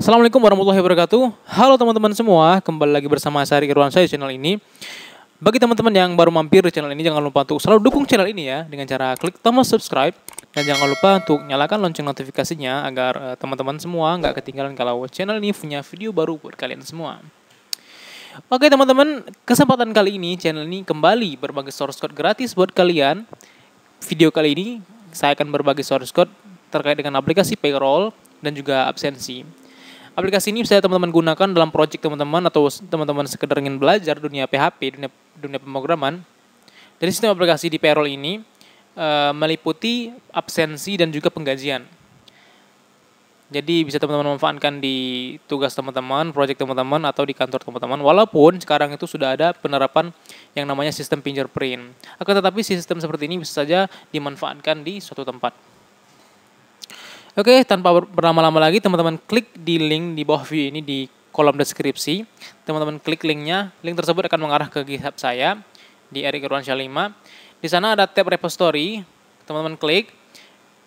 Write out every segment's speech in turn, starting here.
Assalamualaikum warahmatullahi wabarakatuh. Halo teman-teman semua, kembali lagi bersama saya Riki Irwansyah di channel ini. Bagi teman-teman yang baru mampir di channel ini, jangan lupa untuk selalu dukung channel ini ya dengan cara klik tombol subscribe dan jangan lupa untuk nyalakan lonceng notifikasinya agar teman-teman semua nggak ketinggalan kalau channel ini punya video baru buat kalian semua. Oke teman-teman, kesempatan kali ini channel ini kembali berbagi source code gratis buat kalian. Video kali ini saya akan berbagi source code terkait dengan aplikasi payroll dan juga absensi. Aplikasi ini bisa teman-teman gunakan dalam project teman-teman atau teman-teman sekedar ingin belajar dunia PHP, dunia pemrograman. Dari sistem aplikasi di payroll ini meliputi absensi dan juga penggajian. Jadi bisa teman-teman manfaatkan di tugas teman-teman, project teman-teman atau di kantor teman-teman. Walaupun sekarang itu sudah ada penerapan yang namanya sistem fingerprint. Akan tetapi sistem seperti ini bisa saja dimanfaatkan di suatu tempat. Oke, tanpa berlama-lama lagi, teman-teman klik di link di bawah video ini di kolom deskripsi. Teman-teman klik linknya, link tersebut akan mengarah ke GitHub saya di Riki Irwansyah 5. Di sana ada tab repository, teman-teman klik.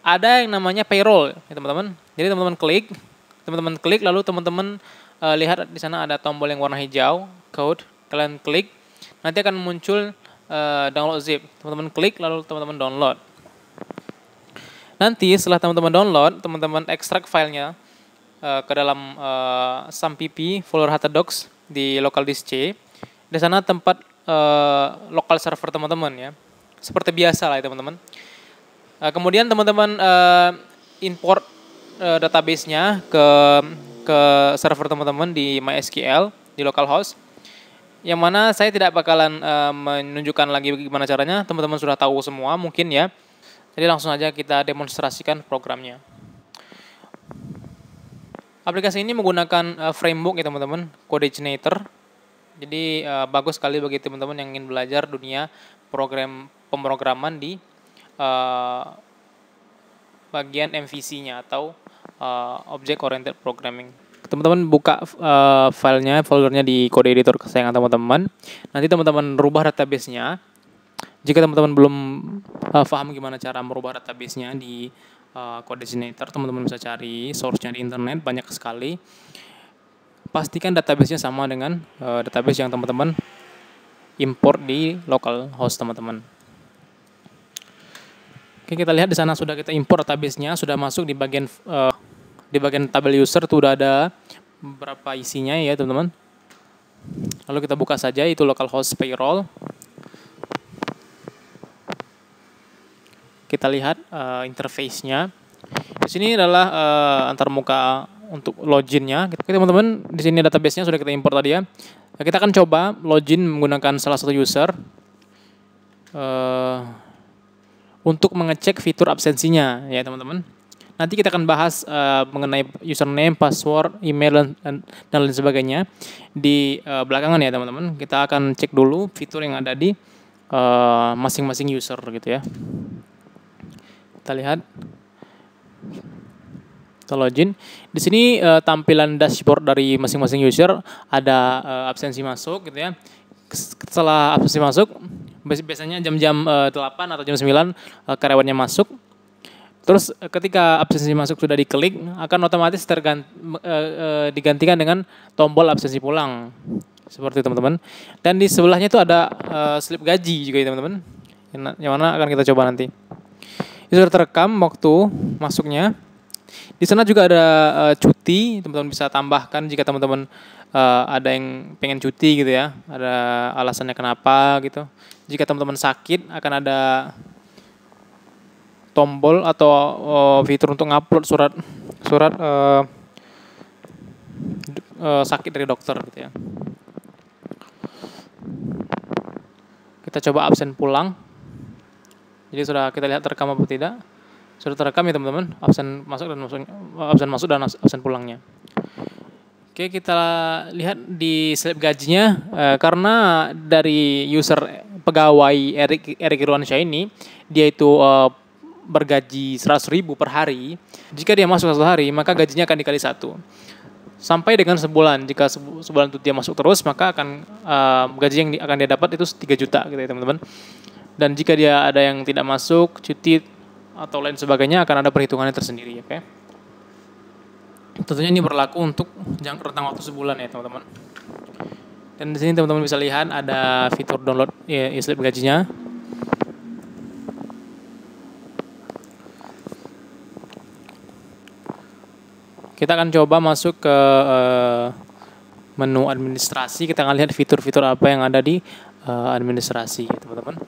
Ada yang namanya payroll, ya teman-teman. Jadi teman-teman klik, lalu teman-teman lihat di sana ada tombol yang warna hijau, code. Kalian klik, nanti akan muncul download zip. Teman-teman klik, lalu teman-teman download. Nanti setelah teman-teman download, teman-teman ekstrak filenya ke dalam SAMPP folder HTDocs di local disk C. Di sana tempat local server teman-teman ya. Seperti biasa lah ya teman-teman. Kemudian teman-teman import database-nya ke server teman-teman di MySQL di localhost. Yang mana saya tidak bakalan menunjukkan lagi bagaimana caranya. Teman-teman sudah tahu semua mungkin ya. Jadi langsung aja kita demonstrasikan programnya. Aplikasi ini menggunakan framework ya teman-teman, CodeGenerator. Jadi bagus sekali bagi teman-teman yang ingin belajar dunia pemrograman di bagian MVC-nya atau Object Oriented Programming. Teman-teman buka foldernya di code editor kesayangan teman-teman. Nanti teman-teman rubah database-nya. Jika teman-teman belum paham gimana cara merubah database-nya di CodeGenerator, teman-teman bisa cari source-nya di internet, banyak sekali. Pastikan database-nya sama dengan database yang teman-teman import di local host teman-teman. Oke, kita lihat di sana sudah kita import database-nya, sudah masuk di bagian tabel user itu udah ada beberapa isinya ya teman-teman. Lalu kita buka saja itu localhost payroll. Kita lihat interface-nya. Di sini adalah antarmuka untuk login-nya. Oke, teman-teman, di sini database-nya sudah kita import tadi ya. Kita akan coba login menggunakan salah satu user untuk mengecek fitur absensinya ya, teman-teman. Nanti kita akan bahas mengenai username, password, email dan lain sebagainya di belakangan ya, teman-teman. Kita akan cek dulu fitur yang ada di masing-masing user gitu ya. Kita lihat, kita login. Di sini tampilan dashboard dari masing-masing user ada absensi masuk gitu ya. Setelah absensi masuk, biasanya jam-jam 8 atau jam 9 karyawannya masuk. Terus ketika absensi masuk sudah diklik, akan otomatis digantikan dengan tombol absensi pulang. Seperti itu teman-teman. Dan di sebelahnya itu ada slip gaji juga ya teman-teman. Yang mana akan kita coba nanti. Ini sudah terekam waktu masuknya. Di sana juga ada cuti, teman-teman bisa tambahkan jika teman-teman ada yang pengen cuti gitu ya. Ada alasannya kenapa gitu. Jika teman-teman sakit akan ada tombol atau fitur untuk ngupload surat sakit dari dokter gitu ya. Kita coba absen pulang. Jadi sudah kita lihat terekam apa tidak? Sudah terekam ya teman-teman, absen masuk dan absen pulangnya. Oke, kita lihat di slip gajinya karena dari user pegawai Riki Irwansyah ini dia itu bergaji 100.000 per hari. Jika dia masuk 1 hari, maka gajinya akan dikali 1. Sampai dengan sebulan. Jika sebulan itu dia masuk terus, maka akan gaji yang akan dia dapat itu 3 juta gitu ya teman-teman. Dan jika dia ada yang tidak masuk, cuti atau lain sebagainya akan ada perhitungannya tersendiri, oke? Tentunya ini berlaku untuk rentang waktu sebulan ya teman-teman. Dan di sini teman-teman bisa lihat ada fitur download e-slip gajinya. Kita akan coba masuk ke menu administrasi. Kita akan lihat fitur-fitur apa yang ada di administrasi ya teman-teman.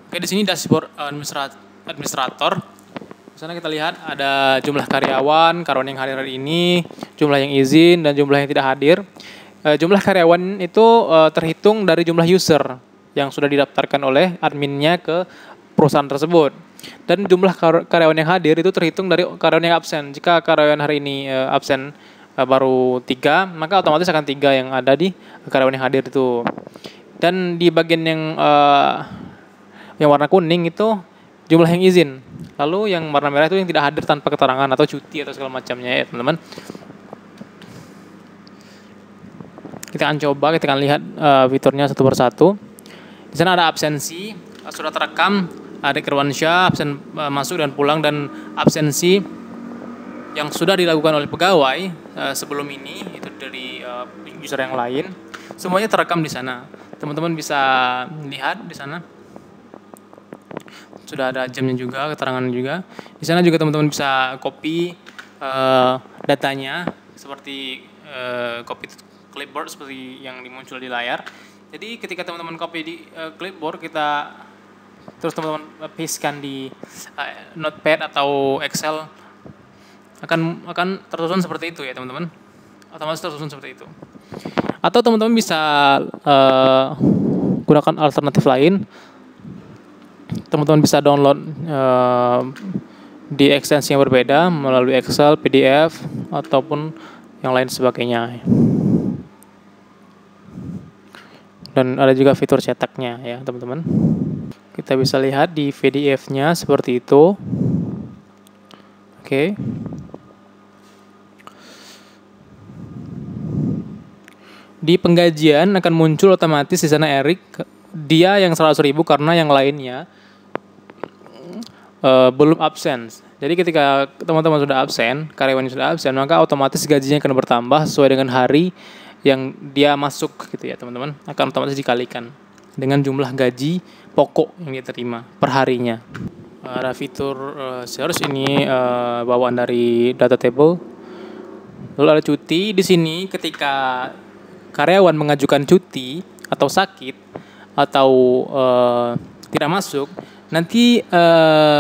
Oke, di sini dashboard administrator. Di sana kita lihat ada jumlah karyawan yang hadir hari ini, jumlah yang izin dan jumlah yang tidak hadir. Jumlah karyawan itu terhitung dari jumlah user yang sudah didaftarkan oleh adminnya ke perusahaan tersebut. Dan jumlah karyawan yang hadir itu terhitung dari karyawan yang absen. Jika karyawan hari ini absen baru 3, maka otomatis akan 3 yang ada di karyawan yang hadir itu. Dan di bagian yang warna kuning itu jumlah yang izin. Lalu yang warna merah itu yang tidak hadir tanpa keterangan atau cuti atau segala macamnya ya teman-teman. Kita akan coba, kita akan lihat fiturnya satu persatu. Di sana ada absensi, sudah terekam, ada Irwansyah, absen masuk dan pulang, dan absensi yang sudah dilakukan oleh pegawai sebelum ini, itu dari user yang lain. Semuanya terekam di sana. Teman-teman bisa lihat di sana. Sudah ada jamnya juga, keterangan juga. Di sana juga teman-teman bisa copy datanya seperti copy clipboard seperti yang muncul di layar. Jadi ketika teman-teman copy di clipboard, kita terus teman-teman pastekan di notepad atau Excel, akan tersusun seperti itu ya teman-teman. Otomatis tersusun seperti itu. Atau teman-teman bisa gunakan alternatif lain. Teman-teman bisa download di ekstensi yang berbeda melalui Excel, PDF, ataupun yang lain sebagainya. Dan ada juga fitur cetaknya ya teman-teman. Kita bisa lihat di PDF-nya seperti itu. Oke. Di penggajian akan muncul otomatis di sana Erik, dia yang 100.000 karena yang lainnya belum absen. Jadi ketika teman-teman sudah absen, karyawan sudah absen, maka otomatis gajinya akan bertambah sesuai dengan hari yang dia masuk gitu ya teman-teman. Akan otomatis dikalikan dengan jumlah gaji pokok yang dia terima per harinya. Ada fitur search, ini bawaan dari data table. Lalu ada cuti. Di sini ketika karyawan mengajukan cuti atau sakit atau tidak masuk, nanti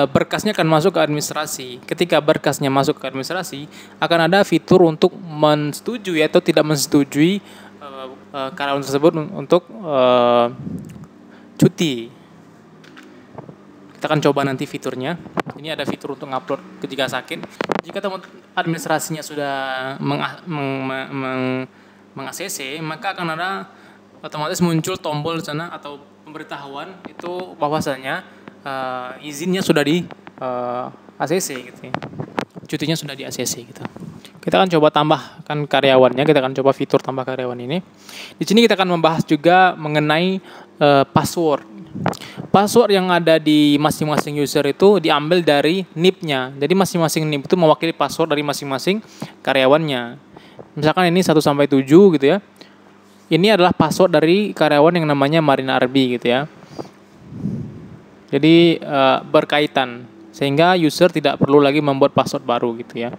berkasnya akan masuk ke administrasi. Ketika berkasnya masuk ke administrasi, akan ada fitur untuk menyetujui atau tidak menyetujui karyawan tersebut untuk cuti. Kita akan coba nanti fiturnya. Ini ada fitur untuk upload jika sakit. Jika teman administrasinya sudah meng-ACC, maka akan ada otomatis muncul tombol di sana atau pemberitahuan itu bahwasanya izinnya sudah di ACC gitu ya. Cutinya sudah di ACC gitu. Kita akan coba tambahkan karyawannya, kita akan coba fitur tambah karyawan ini. Di sini kita akan membahas juga mengenai password. Password yang ada di masing-masing user itu diambil dari NIP-nya. Jadi masing-masing NIP itu mewakili password dari masing-masing karyawannya. Misalkan ini 1 sampai 7 gitu ya. Ini adalah password dari karyawan yang namanya Marina Arbi gitu ya. Jadi berkaitan sehingga user tidak perlu lagi membuat password baru gitu ya.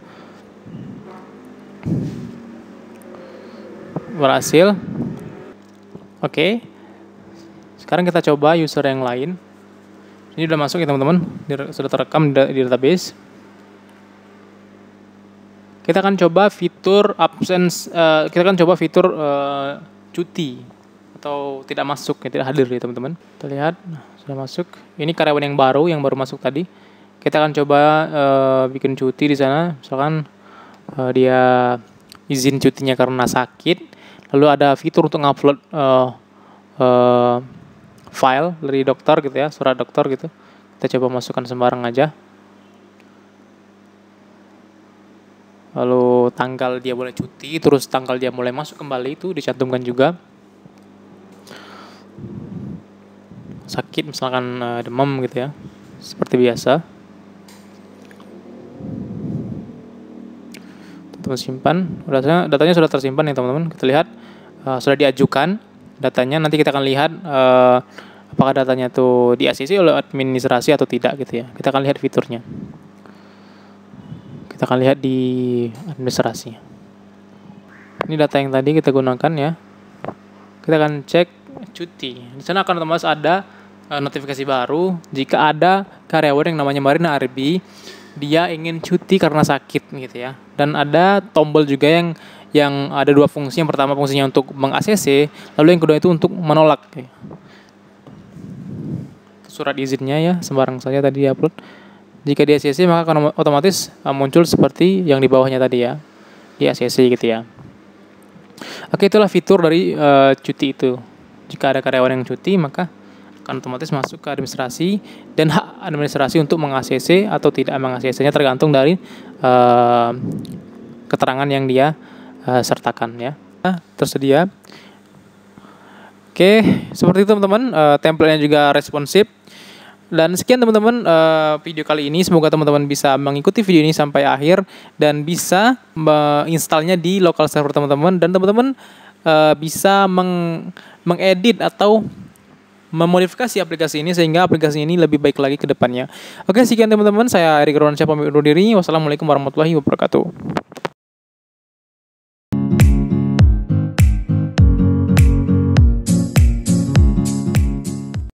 Berhasil. Oke. Sekarang kita coba user yang lain. Ini sudah masuk ya teman-teman, sudah terekam di database. Kita akan coba fitur absence, kita akan coba fitur cuti atau tidak masuk, ya, tidak hadir ya teman-teman. Kita lihat sudah masuk. Ini karyawan yang baru masuk tadi. Kita akan coba bikin cuti di sana. Misalkan dia izin cutinya karena sakit. Lalu ada fitur untuk ngupload file dari dokter gitu ya, surat dokter gitu. Kita coba masukkan sembarang aja. Lalu tanggal dia boleh cuti, terus tanggal dia mulai masuk kembali itu dicantumkan juga. 1 sakit, misalkan demam gitu ya, seperti biasa. Teman-teman simpan, datanya sudah tersimpan nih teman-teman. Kita lihat sudah diajukan datanya. Nanti kita akan lihat apakah datanya tuh di ACC oleh administrasi atau tidak gitu ya. Kita akan lihat fiturnya. Kita akan lihat di administrasi. Ini data yang tadi kita gunakan ya. Kita akan cek cuti. Di sana akan otomatis ada notifikasi baru jika ada karyawan yang namanya Marina Arbi, dia ingin cuti karena sakit gitu ya. Dan ada tombol juga yang ada dua fungsi. Yang pertama fungsinya untuk meng-ACC, lalu yang kedua itu untuk menolak. Surat izinnya ya, sembarang saja tadi diupload. Jika di ACC maka akan otomatis muncul seperti yang di bawahnya tadi ya, di ACC gitu ya. Oke, itulah fitur dari cuti itu. Jika ada karyawan yang cuti maka akan otomatis masuk ke administrasi, dan hak administrasi untuk meng-ACC atau tidak meng-ACC-nya tergantung dari keterangan yang dia sertakan ya. Tersedia. Oke, seperti itu teman-teman, template-nya juga responsif. Dan sekian teman-teman video kali ini. Semoga teman-teman bisa mengikuti video ini sampai akhir dan bisa menginstalnya di local server teman-teman, dan teman-teman bisa mengedit atau memodifikasi aplikasi ini sehingga aplikasi ini lebih baik lagi ke depannya. Oke, sekian teman-teman, saya Erik Irwansyah pamit undur diri. Wassalamualaikum warahmatullahi wabarakatuh.